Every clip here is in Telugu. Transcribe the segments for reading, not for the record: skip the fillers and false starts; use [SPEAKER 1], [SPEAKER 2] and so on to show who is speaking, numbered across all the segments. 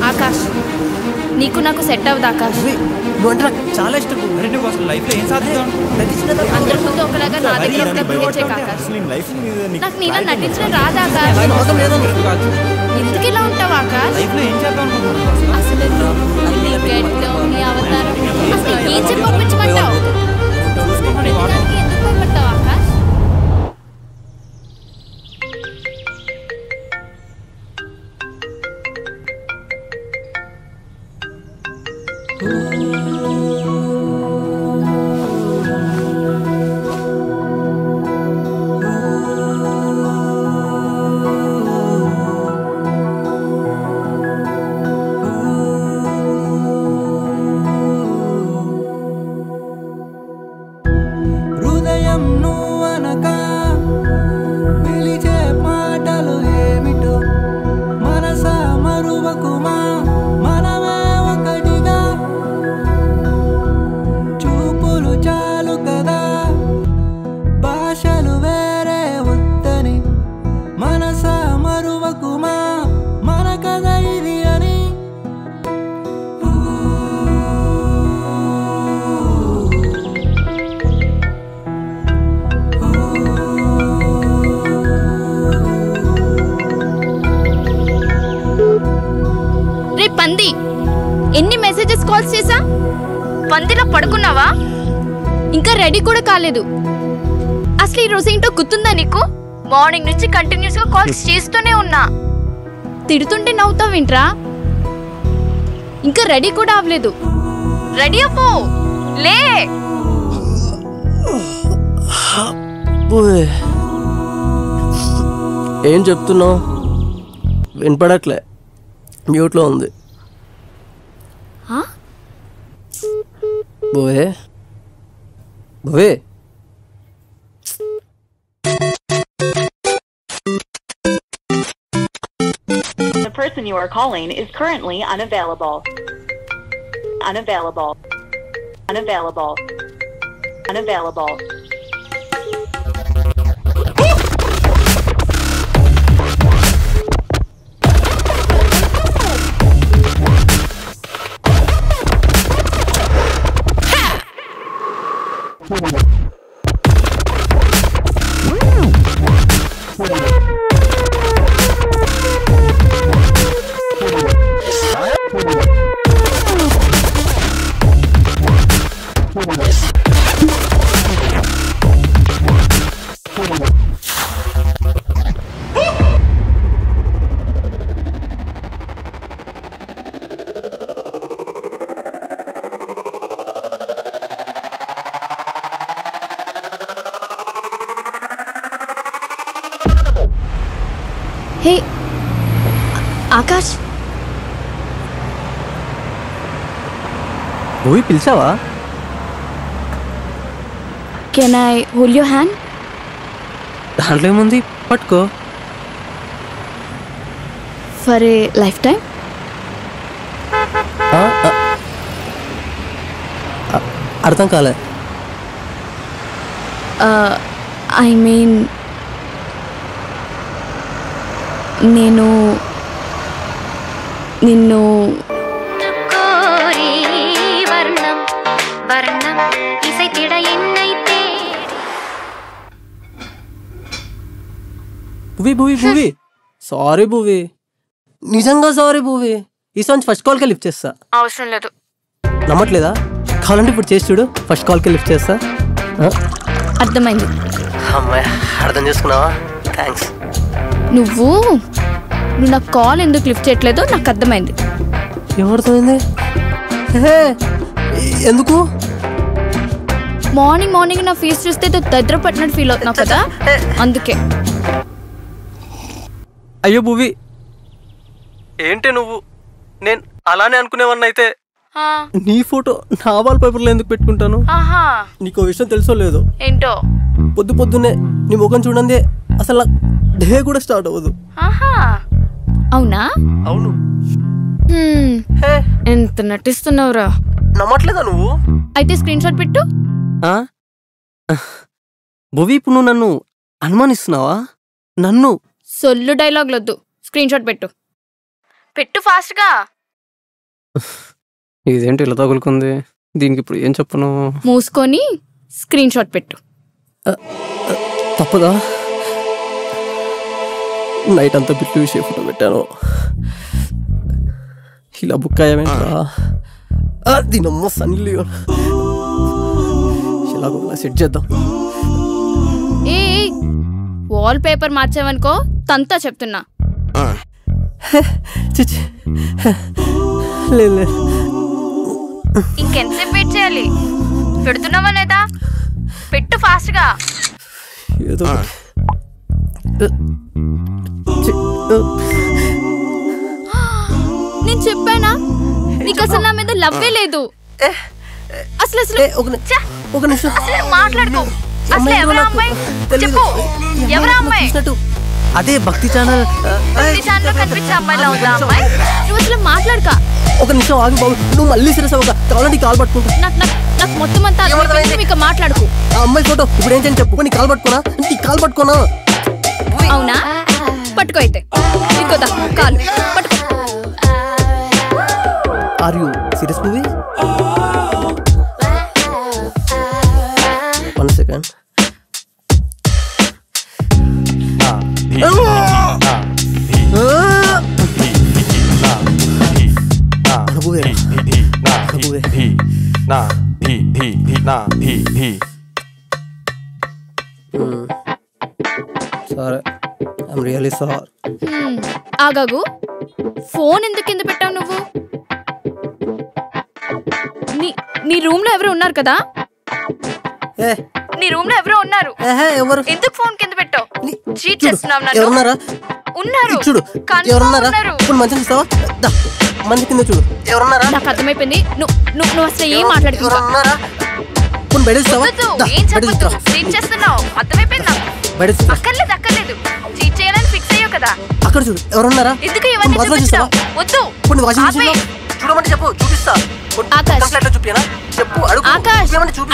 [SPEAKER 1] ఆకాష్, నీకు నాకు సెట్ అవ్వదు ఆకాష్.
[SPEAKER 2] చాలా ఇష్టం. లైఫ్లో ఏం సాధిస్తాం?
[SPEAKER 1] అందరి ముందు ఒకలాగా నా దగ్గర ఆకాష్. నాకు నీలా నటించడం రాదా ఆకాష్? ఎందుకు ఇలా ఉంటావు ఆకాష్? అసలు నీ గెట్లో నీ అవతారం అసలు ఏం చెప్పి పంపించమంటావు? ఎందుకు భయపడతావు ఆకాష్? పంది, ఎన్ని మెసేజెస్ కాల్స్ చేసా? పందిలో పడుకున్నావా? ఇంకా రెడీ కూడా కాలేదు. అసలు ఈ రోజు ఏంటో గుర్తుందా నీకు? మార్నింగ్ నుంచి కంటిన్యూస్ గా కాల్స్ చేస్తూనే ఉన్నా. తిడుతుంటే నవ్వుతావేంట్రా? ఇంకా రెడీ కూడా అవ్వలేదు. రెడీ అవ్వు, లే.
[SPEAKER 3] ఏం చెప్తున్నావు? వినపడట్లే, మ్యూట్లో ఉంది. బోయే బోయే,
[SPEAKER 4] The person you are calling is currently unavailable. Unavailable. Unavailable. Unavailable.
[SPEAKER 1] Hey Akash,
[SPEAKER 3] movie పిలిచావా?
[SPEAKER 1] Can I hold your hand?
[SPEAKER 3] దాంట్లో ఏముంది, పట్టుకో.
[SPEAKER 1] For a lifetime.
[SPEAKER 3] అర్థం కాలే.
[SPEAKER 1] ఐ మీన్ నేను నిన్ను
[SPEAKER 3] భూవి భూవి భూవి, సారీ భూవి, నిజంగా సారీ భూవి. ఈ సాంగ్ ఫస్ట్ కాల్కే లిఫ్ట్ చేస్తా.
[SPEAKER 1] అవసరం లేదు.
[SPEAKER 3] నమ్మట్లేదా? కావాలంటే ఇప్పుడు చేసి చూడు, ఫస్ట్ కాల్కే లిఫ్ట్ చేస్తా.
[SPEAKER 1] అర్థమైంది.
[SPEAKER 3] అమ్మాయి అర్థం చేసుకున్నావా? థ్యాంక్స్.
[SPEAKER 1] నువ్వు నాకు కాల్ ఎందుకు లిఫ్ట్ చేయట్లేదో నాకు అర్థమైంది.
[SPEAKER 3] ఏమర్థమైంది? ఎందుకు?
[SPEAKER 1] మార్నింగ్ మార్నింగ్ నా ఫేస్ చూస్తే దద్ర పట్టినట్టు ఫీల్ అవుతున్నావు కదా, అందుకే.
[SPEAKER 3] అయ్యో భూవి, ఏంటి నువ్వు? నేను అలానే అనుకునేవన్నీ అయితే నీ ఫోటో నా వాల్ పేపర్లో ఎందుకు పెట్టుకుంటాను? నీకు విషయం తెలుసో లేదో?
[SPEAKER 1] ఏంటో?
[SPEAKER 3] పొద్దు పొద్దున్నే నీ ముఖం చూడండి అసలు డే కూడా స్టార్ట్ అవ్వదు.
[SPEAKER 1] అవునా?
[SPEAKER 3] అవును.
[SPEAKER 1] ఎంత నటిస్తున్నావురా?
[SPEAKER 3] నమ్మట్లేదా నువ్వు?
[SPEAKER 1] అయితే స్క్రీన్ షాట్ పెట్టు.
[SPEAKER 3] భువి, ఇప్పుడు నువ్వు నన్ను అనుమానిస్తున్నావా? నన్ను
[SPEAKER 1] సొల్లు డైలాగ్లొద్దు, స్క్రీన్ షాట్ పెట్టు. పెట్టు ఫాస్ట్గా.
[SPEAKER 3] ఇదేంటి ఇలా తగులుకుంది? దీనికి ఇప్పుడు ఏం చెప్పను?
[SPEAKER 1] మూసుకొని స్క్రీన్ షాట్ పెట్టు.
[SPEAKER 3] తప్పదా? నైట్ అంతా బిట్టు విషయం ఫోటో పెట్టాను. ఇలా బుక్ అయ్యామేంట్రా? దీనమ్మ సన్నీ ఇలాగో సెట్ చేద్దాం.
[SPEAKER 1] ఏ వాల్ పేపర్ మార్చావనుకో తంతా చెప్తున్నా.
[SPEAKER 3] లేదు,
[SPEAKER 1] ఇంకెంతసేపు వెయిట్ చేయాలి? పెడుతున్నావా లేదా? పెట్టు ఫాస్ట్గా.
[SPEAKER 3] ఏదో
[SPEAKER 1] నేను చెప్పానా నీకు అసలు నా మీద లవ్వే లేదు. అసలు
[SPEAKER 3] ఒక నిమిషం
[SPEAKER 1] మాట్లాడుకో. అసలు ఎవరా అమ్మాయి? చెప్పు, ఎవరా అమ్మాయి?
[SPEAKER 3] అదే భక్తి ఛానల్
[SPEAKER 1] కనిపించే అమ్మాయిలా ఉందా అమ్మాయి? నువ్వు అసలు మాట్లాడక.
[SPEAKER 3] ఒక నిమిషం ఆగి బాబు, నువ్వు మళ్ళీ సీరియస్ అవ్వక. కావాలంటే కాల్ పట్టుకుంటా.
[SPEAKER 1] నాకు మొత్తం అంతా మీకు మాట్లాడుకో.
[SPEAKER 3] ఆ అమ్మాయి ఫోటో ఇప్పుడు ఏంటని చెప్పు. నీ కాల్ పట్టుకోనా? నీ కాల్ పట్టుకోనా?
[SPEAKER 1] అవునా? పట్టుకో అయితే. ఇంకోదా కాలు పట్టుకో.
[SPEAKER 3] Are you serious movie? 1 second. సరే, ఐమ్ రియల్లీ సారీ.
[SPEAKER 1] ఆగాగు, ఫోన్ ఎందుకు కింద పెట్టావు నువ్వు? నీ రూమ్ లో ఎవరు ఉన్నారు కదా? నీ రూమ్ లో ఎవరో ఉన్నారు.
[SPEAKER 3] ఎవరు?
[SPEAKER 1] ఎందుకు ఫోన్ కింద పెట్టావు? చీట్ చేస్తున్నావు నన్ను.
[SPEAKER 3] ఎవరున్నారా?
[SPEAKER 1] ఉన్నారు.
[SPEAKER 3] చూడు, ఎవరున్నారా? ఇప్పుడు మంచిగా ఇస్తావా? మంచి కింద చూడు. ఎవరున్నారా?
[SPEAKER 1] నాకు అర్థమైపోయింది. నువ్వు అసలు ఏం మాట్లాడుతున్నావు?
[SPEAKER 3] ఇప్పుడు బెడిస్తావా?
[SPEAKER 1] ఏం చెప్పొద్దు, చీట్ చేస్తున్నావు. అర్థమైపోయింది నాకు. అక్కర్లేదు. చీట్ చేయాలని ఫిక్స్ అయ్యావు కదా.
[SPEAKER 3] అక్కడ చూడు, ఎవరున్నారా?
[SPEAKER 1] ఎందుకు ఇవన్నీ చూపించావు? వద్దు.
[SPEAKER 3] చూడమంటే చెప్పు, చూపిస్తా.
[SPEAKER 1] ఆకాష్,
[SPEAKER 3] చెప్పు.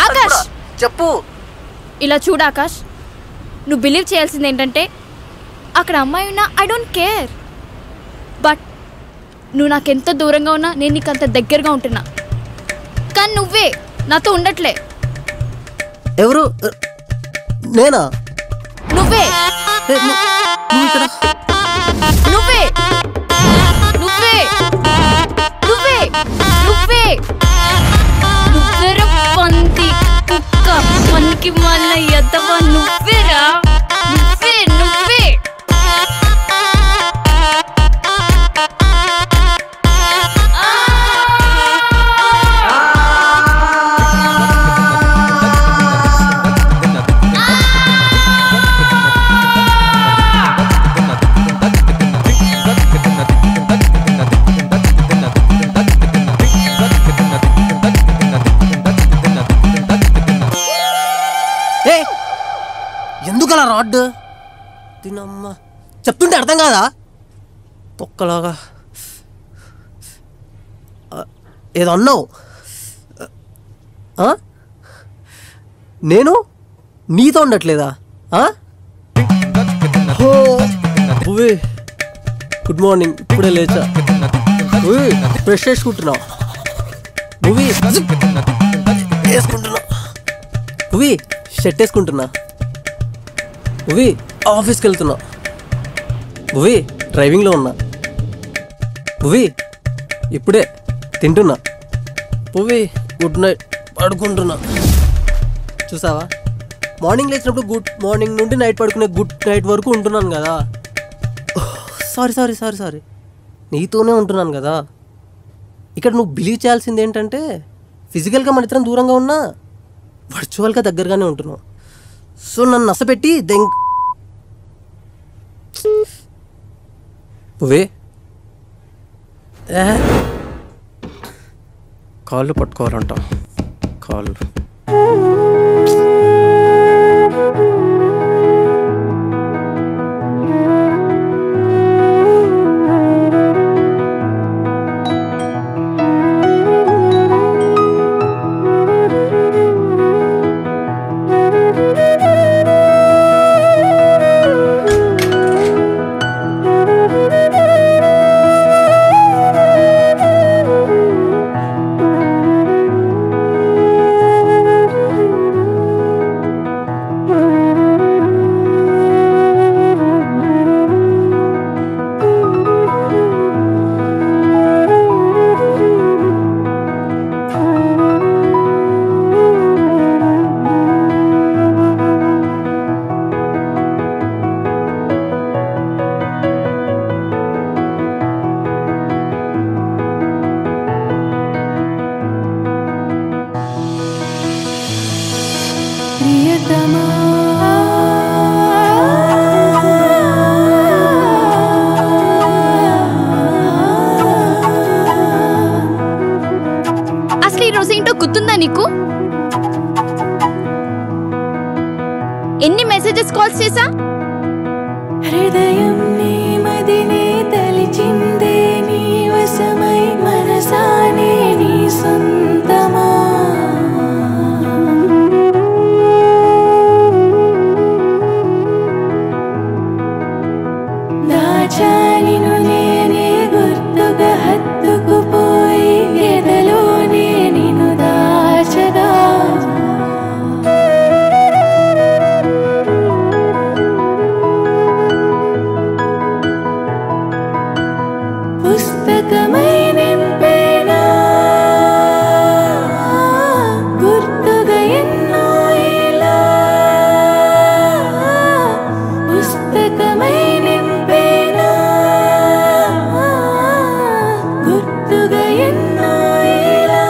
[SPEAKER 1] ఆకాష్
[SPEAKER 3] చెప్పు.
[SPEAKER 1] ఇలా చూడు ఆకాష్, నువ్వు బిలీవ్ చేయాల్సింది ఏంటంటే అక్కడ అమ్మాయి ఉన్నా ఐ డోంట్ కేర్. బట్ నువ్వు నాకెంత దూరంగా ఉన్నా నేను నీకు అంత దగ్గరగా ఉంటున్నా. కానీ నువ్వే నాతో ఉండట్లే.
[SPEAKER 3] ఎవరు? నేనా?
[SPEAKER 1] నువ్వే నువ్వే నువ్వేరా పంది కుక్క పనికి మళ్ళ ఎద్దవా. నువ్వేరా, నువ్వే.
[SPEAKER 3] ఎందుకలా రాడ్? తినమ్మ చెప్తుంటే అర్థం కాదా? తొక్కలాగా ఏదో అన్నావు. నేను నీతో ఉండట్లేదా? గుడ్ మార్నింగ్, ఇప్పుడే లేచా. బ్రష్ వేసుకుంటున్నా. షర్ట్ వేసుకుంటున్నా. ఆఫీస్కి వెళ్తున్నా. డ్రైవింగ్లో ఉన్నా. ఇప్పుడే తింటున్నా. గుడ్ నైట్, పడుకుంటున్నా. చూసావా, మార్నింగ్ లేచినప్పుడు గుడ్ మార్నింగ్ నుండి నైట్ పడుకునే గుడ్ నైట్ వరకు ఉంటున్నాను కదా. సారీ నీతోనే ఉంటున్నాను కదా. ఇక్కడ నువ్వు బిలీవ్ చేయాల్సింది ఏంటంటే ఫిజికల్గా మన ఇద్దరం దూరంగా ఉన్నా వర్చువల్గా దగ్గరగానే ఉంటున్నావు. సో నన్ను నసపెట్టి కాళ్ళు పట్టుకోవాలంట. కాళ్ళు
[SPEAKER 5] సొంతమా దాచానిను నేనే గుర్తుగా హత్తుకుపోయి ఎదలోనే నిన్ను దాచగా పుస్తకమై నింపేనా గుర్తుగా ఎన్నో ఇలా పుస్తకమై నింపేనా గుర్తుగా ఎన్నో ఇలా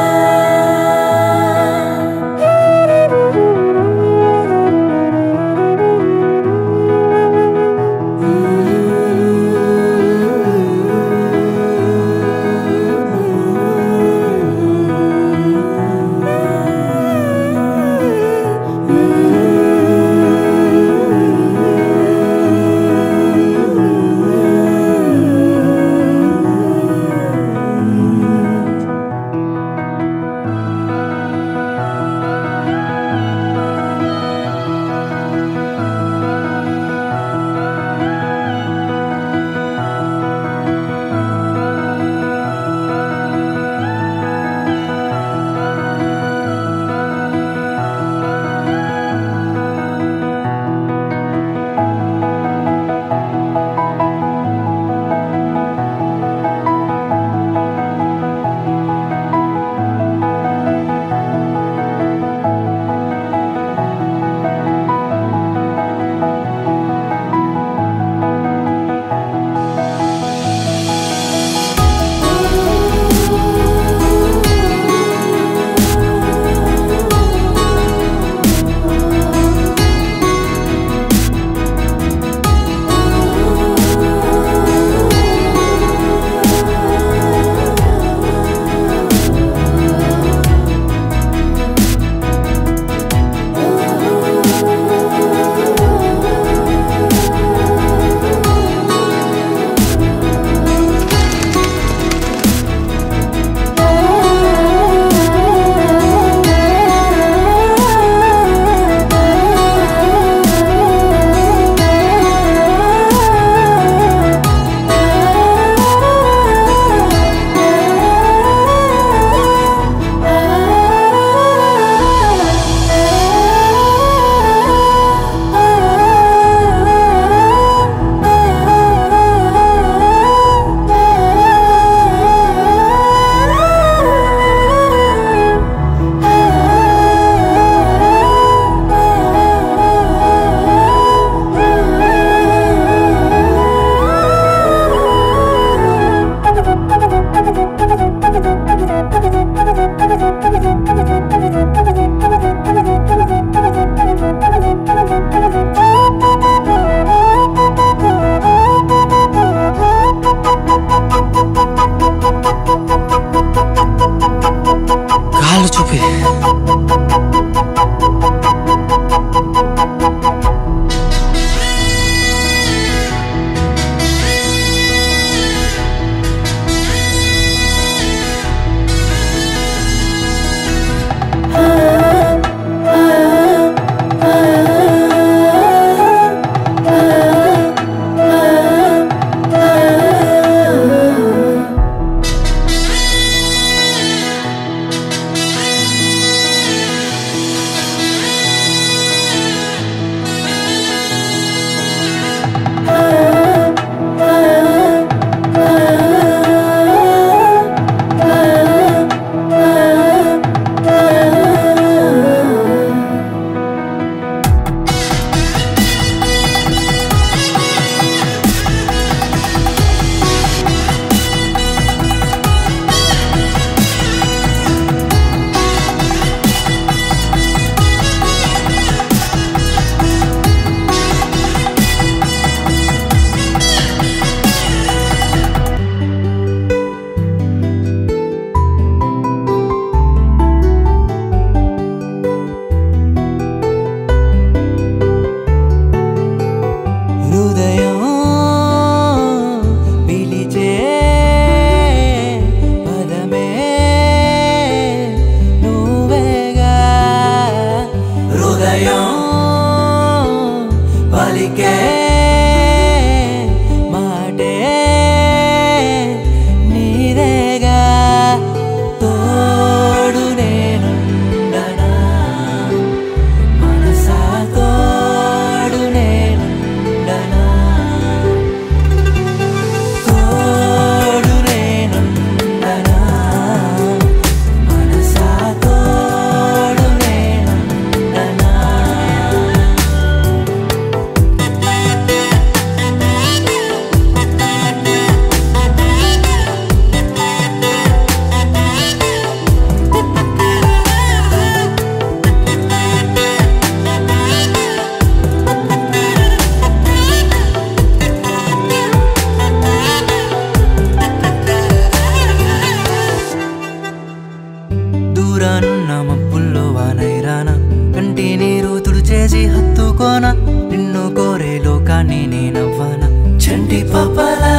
[SPEAKER 6] నేనవ్వానా చంటి పాపలా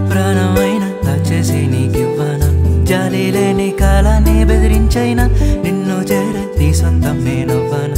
[SPEAKER 6] ప్రాణమైన దాచేసి నీకివ్వానా జాలి లేని కాలాన్ని బెదిరించైనా నిన్ను చేరే నీ సొంతం నేనవ్వానా